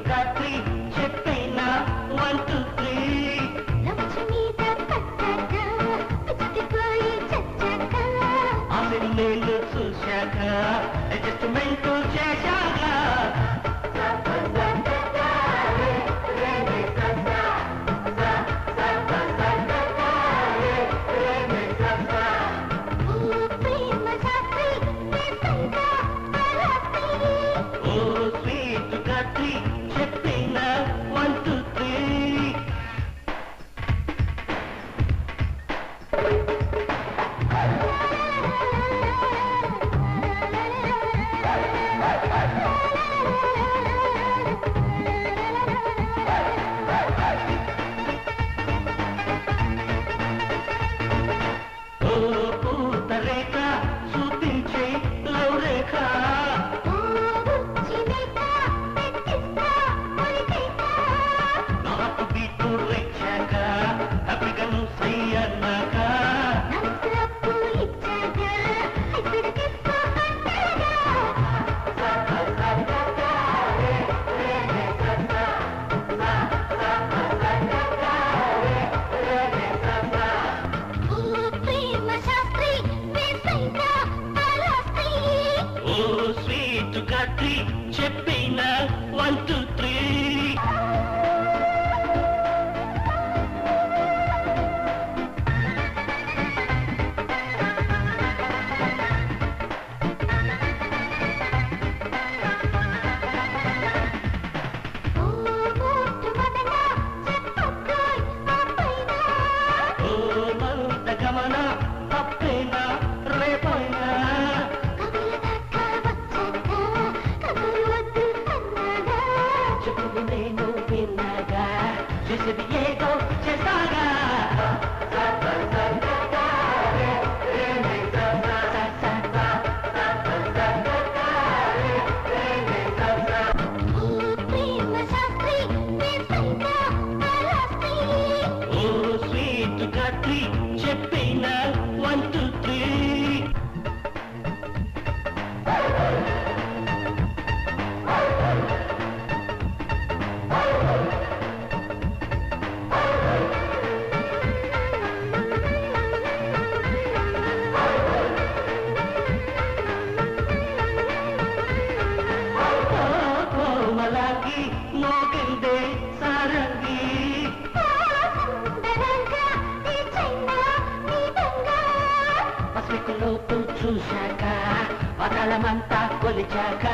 గాత్రి చెప్పైనా 1 2 3 అసలు నేను చూశాక అడ్జస్ట్మెంట్ చేశాక చెప్పైనా 1 2 3 గమన తప్పైనా రేపైనా చెప్పుడు నేను విన్నాగా చేసేది ఏదో చేస్తాగా చెప్పైనా 1 2 3 కోమలాకి మోగిందే సారంగి పసికులోపు చూశాక వదలమంతా కొలిచాక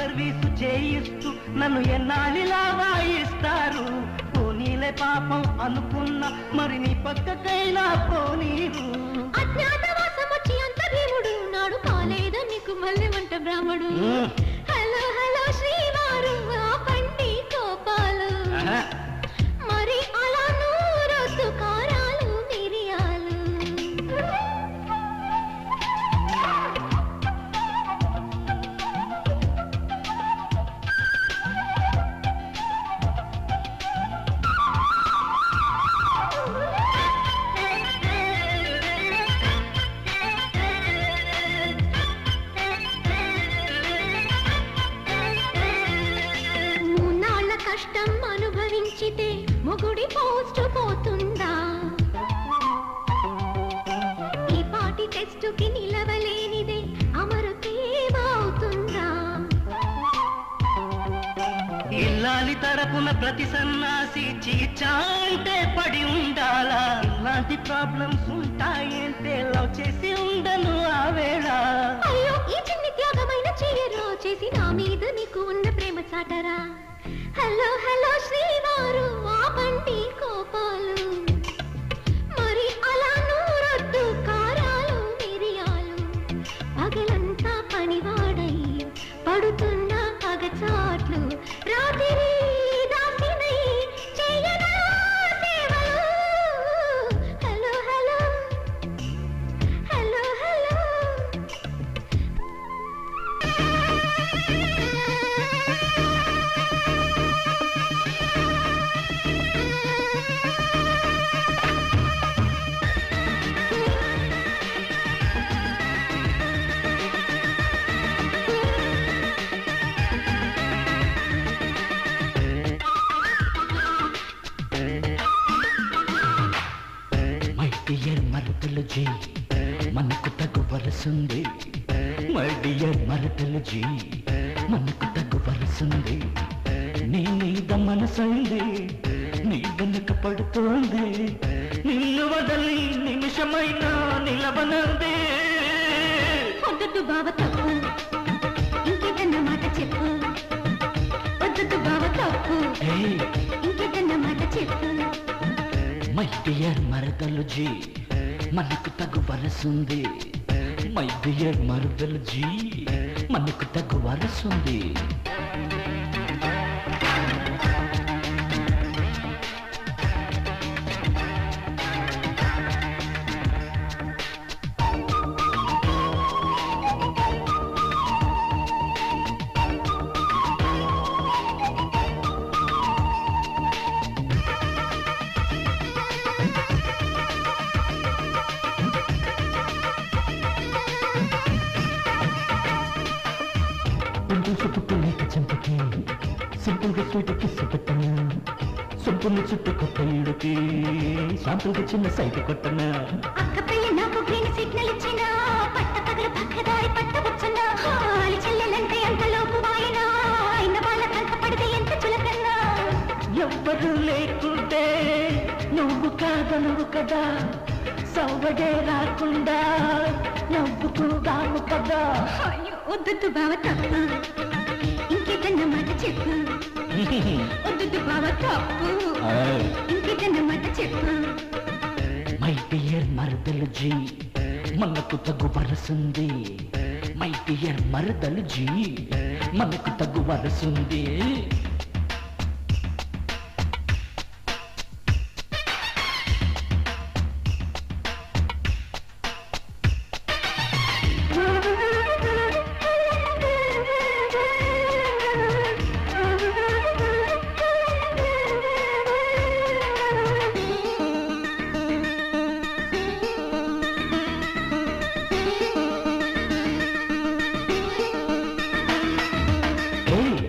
సర్వీసు చేయిస్తూ నన్ను ఎన్నాళ్ళిలా వాయిస్తారు. పోనీలే పాపం అనుకున్నా మరి నీ పక్కకైనా పోనీరు. అజ్ఞాతవాసం వచ్చి అంత భీముడు నాడు కాలేదా నీకు మళ్ళీ వంట బ్రాహ్మడు. హలో హలో శ్రీవారు ఆపండి కోపాలు, మరి అలా నూరొద్దు కారాలు మిరియాలు. కష్టం అనుభవించితే మొగుడి పోస్ట్ పోతుందా? ఈ పాటి టెస్టుకి నిలవలేనిదే అమరుతేమవుతుందా? ఇల్లాలి తరపున ప్రతి సన్నాసి చీచాంటే పడి ఉండాలా? ఇలాంటి ప్రాబ్లమ్స్ ఉంటాయంటే లవ్ చేసి ఉండను ఆ వేళ. అయ్యో ఈ చిన్ని త్యాగమైన చెయ్యరో చేసి నా మీద నీకు ఉన్న ప్రేమ చాటరా. హలో హలో శ్రీవారు ఆపండి కోపాలు, మరి అలా నూరొద్దు కారాలు మిరియాలు. పగలంతా పనివాడై పడుతున్న పగచాట్లు రాత్రి దాసినై చెయ్యనా సేవలు. హలో హలో హలో హలో మరటలు జీ మనకు తగు వరసుంది. మై డియర్ మరటలు జీ మనకు తగు వరసుంది. నీ మీద మనసైంది, నీ వెనుక పడుతోంది. నిన్ను వదలి నిమిషమైనా నిలవనంది. వద్దు బావ తప్పు, ఇంకేదన్న మాట చెప్పు. వద్దు బావ తప్పు, ఇంకేదన్న మాట చెప్పు. మై డియర్ మరదలు జీ మనకు తగు వరసుంది. మై డియర్ మరదలు జీ మనకు తగు వరసుంది. చెంపకి సింపుల్గా స్వీట్ కిస్ పెట్టనా, సొంపుల్ని చుట్టూ కొత్త ఈడుకి శాంపుల్గా చిన్న సైట్ కొట్టనా. అక్క పెళ్ళి నాకు గ్రీన్ సిగ్నల్ ఇచ్చినా పట్ట పగలు పక్కదారి పట్టవచ్చునా. హాలి చెల్లెలంటే అంతలోపు వాయినా అయిన వాళ్ళ కంట పడితే ఎంత చులకన్నా. ఎవ్వరు లేకుంటే నువ్వు కాదనువు కదా, సవ్వడే రాకుండా నవ్వుకుందాము కదా. వద్దు బావ తప్పు, ఇంకేదన్న మాట చెప్పు. వద్దు బావ తప్పు, ఇంకేదన్న మాట చెప్పు. మై డియర్ మరదలు జీ మనకు తగు వరసుంది. మై డియర్ మరదలు జీ మనకు తగు వరసుంది.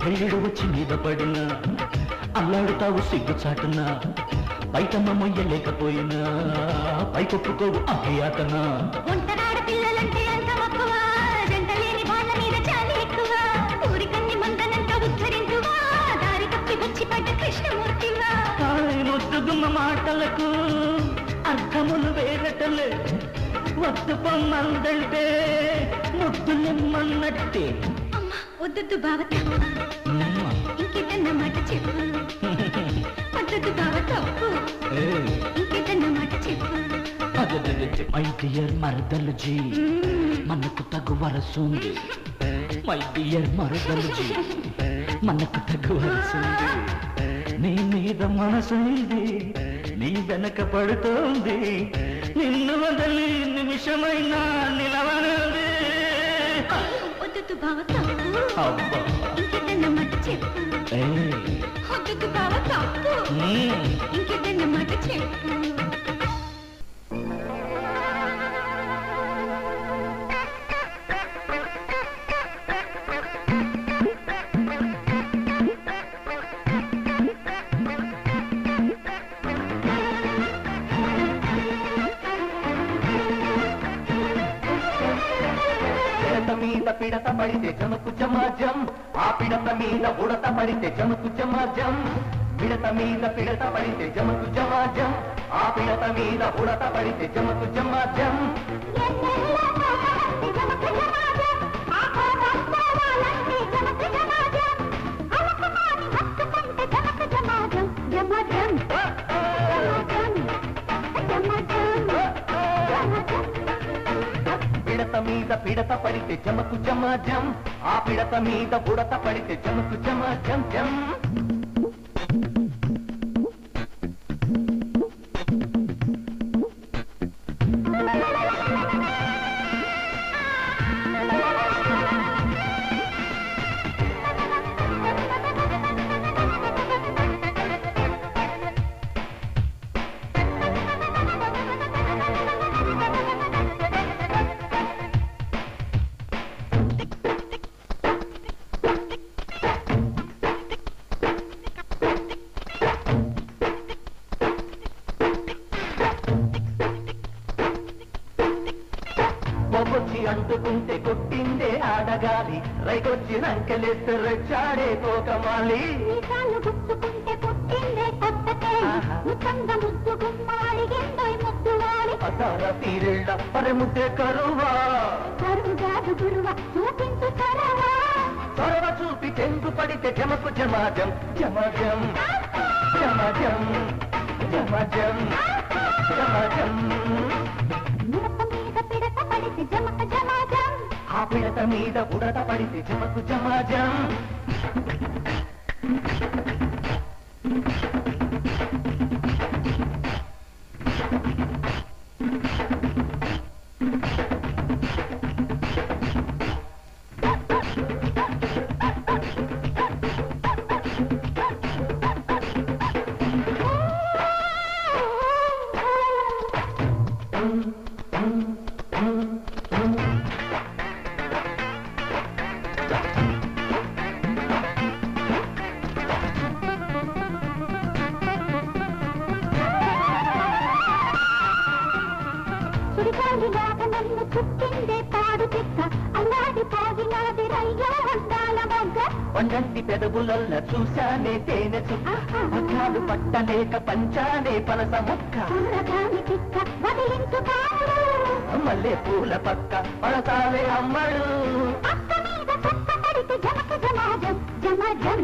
పెళ్ళిడు వచ్చి మీద పడినా అల్లాడుతావు సిగ్గు చాటునా. బయటమ్మ మొయ్యలేకపోయినా పైకొప్పుకోవు అభయాతనా. ఒంటరాడ పిల్లలంటే అంత మక్కువ, జంట లేని వాళ్ళ మీద చాలి ఎక్కువ. ఊరికన్ని మందనంత ఉద్ధరించువా, దారి తప్పి వచ్చి పడ్డ కృష్ణమూర్తివా. ముద్దుగుమ్మ మాటలకు అర్థములు వేరటలే, వద్దు పొమ్మందంటే ముద్దులిమ్మన్నట్టే. వద్దొద్దు బావ ఇంకేదన్న మాట చెప్పు. వద్దొద్దు బావ తప్పు ఇంకేదన్న మాట చెప్పు. మై డియర్ మరదలుజీ మనకు తగు వరసుంది. మై డియర్ మరదలుజీ మనకు తగు వరసుంది. నీ మీద మనసుంది, నీ వెనక పడుతోంది. నిన్ను వదలి నిమిషమైనా నిలవనుంది. వద్దొద్దు బావ తప్పు ఇంకేదన్న మాట చెప్పు. వద్దొద్దు బావ తప్పు ఇంకేదన్న మాట చెప్పు. మీద పిడత పడితే చమకు చమాజం, ఆ పిడత మీద ఉడత పడితే చమకు చమాజం. పిడత మీద పిడత పడితే చమకు చమాజం, ఆ పిడత మీద ఉడత పడితే చమకు చమాజం. పిడత మీద పిడత పడితే చమకు చమాజం, ఆ పిడత మీద బుడత పడితే చమకు చమాజం జం. పొగొచ్చి అంటుకుంటే కొట్టిందే ఆడగాలి, రైకొచ్చి రంకెలేస్తే రెచ్చాడే తోకమాలి. గుచ్చుకుంటే పుట్టిందే కొత్తకే ముఖంగ ముద్దు గుమ్మాలి ఎందోయ్ ముద్దువాలి. అతార తీరెళ్ళ పరముద్దే కరువా, కరువు కాదు గురువ చూపించు కరవా. చొరవ చూపి చెంగు పడితే జమకు జమాజం జమజం జమజం జమజం జమజం. పిడత పడితే జమక జమాజం, ఆ పిడత మీద ఉడత పడితే జమకు జమాజం. నన్ను చుట్టిందే పాడు తిక్క అల్లాడి పోగినాది రయ్యో అందాల మొగ్గ. వండంటి పెదవులల్ల చూశానే తేనె చుక్క, పట్టాలు పట్టలేక పంచానే పనస ముక్క. తిక్క వదిలించు కాడు మల్లె పూల పక్క పడతాలే అమ్మడు. పక్క మీద పక్క పడితే జమక జమాజం జమాజం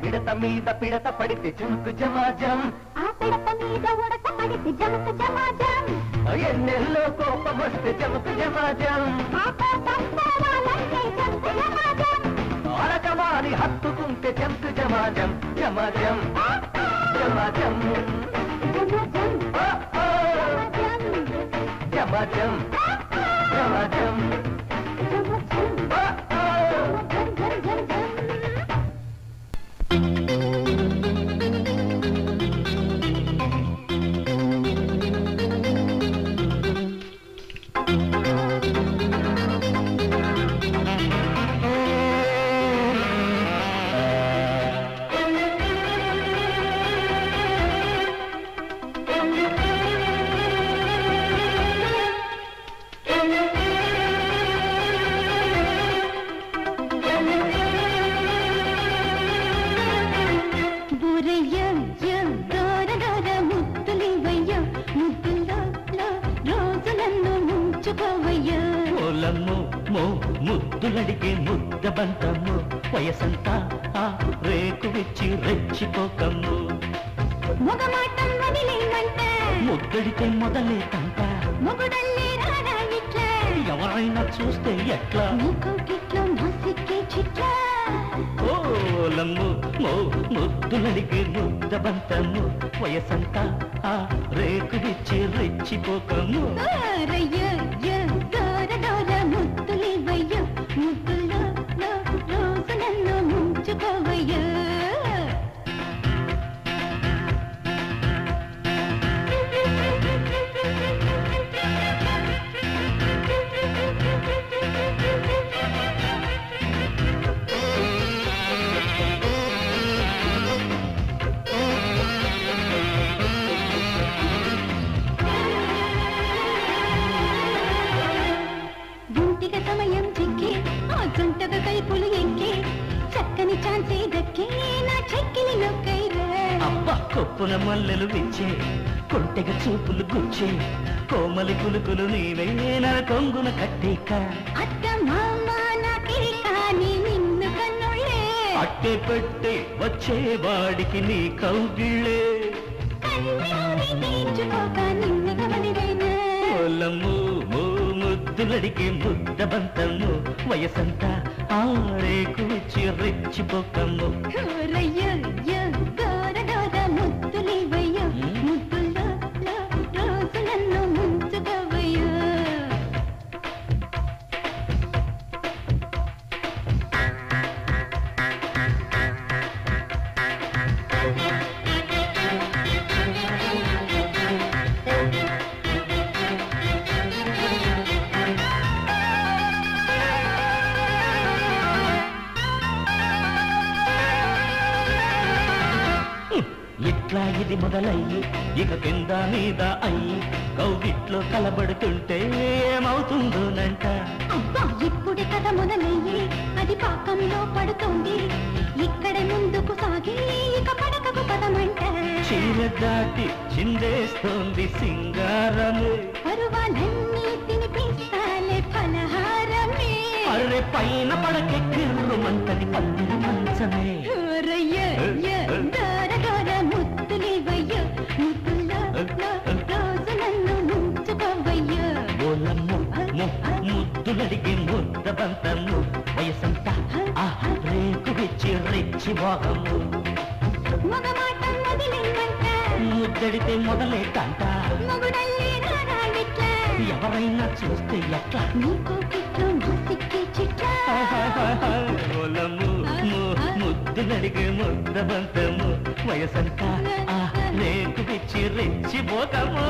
పిడత మీద పిడత పడితే జమకు జమాజం, ఆ పిడత మీద ఉడత పడితే జమకు జమాజం. ఎన్నెల్లో కోపం వస్తే జమకు జమాజం, అరకమాని హత్తుకుంటే జమకు జమాజం జమాజం జమాజం జమాజం జమాజం. ఓలమ్ము మో ముద్దులడిగే ముద్ద బంతమ్ము వయసంతా ఆ రేకు విచ్చి రెచ్చిపోకమ్ము మొగమాటం వదిలేమంట ముద్దడితే మొదలే తంట మొగుడల్లే రారా ఇట్లా ఎవరైనా చూస్తే ఎట్లా నీకు గిట్లో నాసిక్కే చిట్లా ఓలమ్ము మో ముద్దులడిగే ముద్ద బంతమ్ము వయసంతా ఆ రేకు విచ్చి రెచ్చిపోకమ్ము రయ్య దోర దోర ముద్దులివయ్య ముద్దుల్లో రోజు నన్ను ముంచుకోవయ్య సమయం చిక్కి ఆ జంటగా కైపులు ఎక్కి చక్కని ఛాన్సే దక్కి నా చెక్కిలి నొక్కైరా అబ్బా కొప్పున మల్లెలు విచ్చే కొంటెగ చూపులు గుచ్చే కోమలి కులుకులు నీవే నా కొంగున కట్టేక అత్త మామ నాకే కానీ నిన్ను కన్నుళ్ళే అట్టే పెట్టి వచ్చేవాడికి నీ కౌగిళ్ళే కన్నీరి తీర్చుకోక నిన్ను గమనిరేనా ఓలమ్ము ముద్దులడికి ముద్ద బంతమ్ము వయసంతా ఆరేకు విచ్చి రెచ్చిపోకమ్ము రయ్య దోర దోర ముద్దులివయ్య ముద్దుల్లో రోజు నన్ను ముంచుకోవయ్య ఇట్లా ఇది మొదలయ్యి ఇక కింద మీద అయ్యి కౌగిట్లో కలబడుతుంటే ఏమవుతుందోనంట అబ్బా ఇప్పుడే కథ మొదలయ్యి అది పాకంలో పడుతుంది ఇక్కడే ముందుకు సాగి ఇక పడకకు పదమంట చీర దాటి చిందేస్తోంది సింగారమే పరువాలన్నీ తినిపిస్తాలే ఫలహారమే అర్రె పైన పడకే కిర్రుమంటది పల్లెల మంచమే రయ్య దోర దోర ముద్దులివయ్య ముద్దుల్లో రోజు నన్ను ముంచుకోవయ్య ఓలమ్ము ముద్దులడిగి ముద్ద బంతమ్ము వయసంతా ఆ రేకు విచ్చి రెచ్చి వాగము మగమాటం వదిలేమంట ముద్దడితే మొదలే తంట మొగుడల్లే రారా ఇట్లా ఎవరైనా చూస్తే ఎట్లా నీకు గిట్లో నాసిక్కే చిట్లా ఓలమ్ము ముద్దులడిగి ముద్ద బంతమ్ము వయసంతా ఆ రేకు విచ్చి రెచ్చి పోకము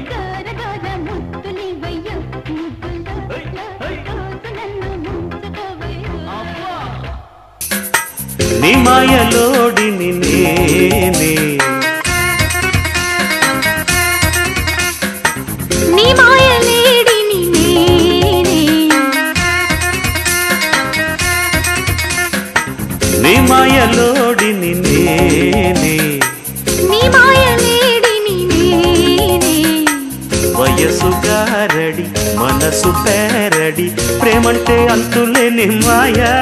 దోర దోర ముద్దులివయ్య ముద్దుల్లో రోజు నన్ను ముంచుకోవయ్య నీ మాయలోడిని నేనే నీ మాయలేడిని నేనే నీ మాయలోడిని నేనే నీ మాయలేడిని నేనే వయసు గారడి మనసు పేరడి ప్రేమంటే అంతులేని మాయా